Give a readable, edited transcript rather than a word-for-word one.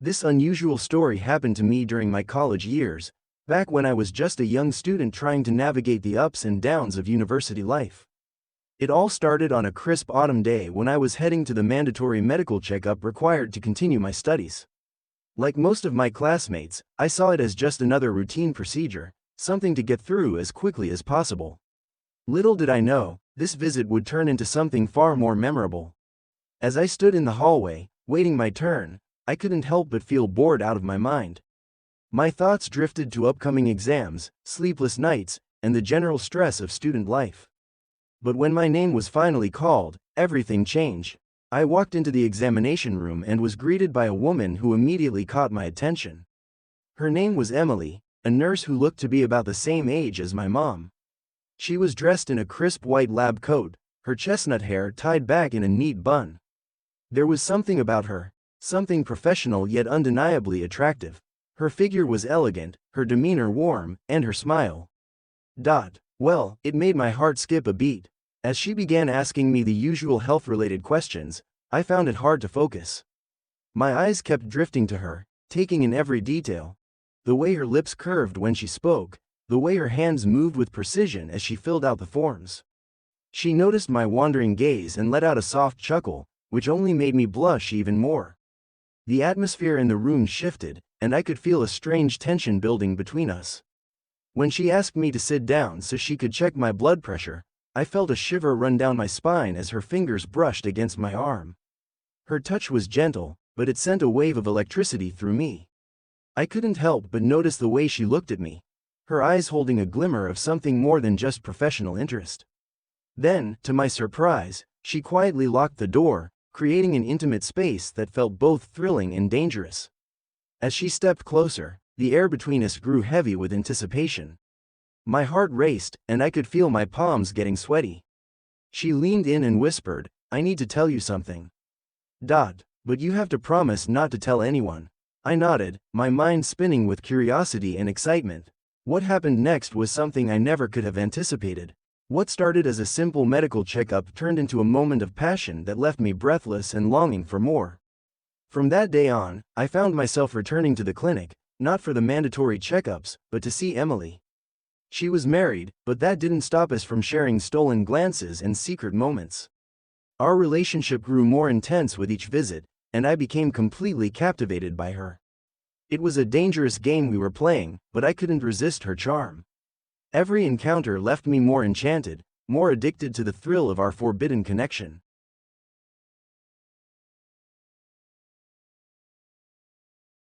This unusual story happened to me during my college years, back when I was just a young student trying to navigate the ups and downs of university life. It all started on a crisp autumn day when I was heading to the mandatory medical checkup required to continue my studies. Like most of my classmates, I saw it as just another routine procedure, something to get through as quickly as possible. Little did I know, this visit would turn into something far more memorable. As I stood in the hallway, waiting my turn, I couldn't help but feel bored out of my mind. My thoughts drifted to upcoming exams, sleepless nights, and the general stress of student life. But when my name was finally called, everything changed. I walked into the examination room and was greeted by a woman who immediately caught my attention. Her name was Emily, a nurse who looked to be about the same age as my mom. She was dressed in a crisp white lab coat, her chestnut hair tied back in a neat bun. There was something about her, something professional yet undeniably attractive. Her figure was elegant, her demeanor warm, and her smile. Well, it made my heart skip a beat. As she began asking me the usual health-related questions, I found it hard to focus. My eyes kept drifting to her, taking in every detail. The way her lips curved when she spoke, the way her hands moved with precision as she filled out the forms. She noticed my wandering gaze and let out a soft chuckle, which only made me blush even more. The atmosphere in the room shifted, and I could feel a strange tension building between us. When she asked me to sit down so she could check my blood pressure, I felt a shiver run down my spine as her fingers brushed against my arm. Her touch was gentle, but it sent a wave of electricity through me. I couldn't help but notice the way she looked at me, her eyes holding a glimmer of something more than just professional interest. Then, to my surprise, she quietly locked the door, creating an intimate space that felt both thrilling and dangerous. As she stepped closer, the air between us grew heavy with anticipation. My heart raced, and I could feel my palms getting sweaty. She leaned in and whispered, "I need to tell you something. But you have to promise not to tell anyone." I nodded, my mind spinning with curiosity and excitement. What happened next was something I never could have anticipated. What started as a simple medical checkup turned into a moment of passion that left me breathless and longing for more. From that day on, I found myself returning to the clinic, not for the mandatory checkups, but to see Emily. She was married, but that didn't stop us from sharing stolen glances and secret moments. Our relationship grew more intense with each visit, and I became completely captivated by her. It was a dangerous game we were playing, but I couldn't resist her charm. Every encounter left me more enchanted, more addicted to the thrill of our forbidden connection.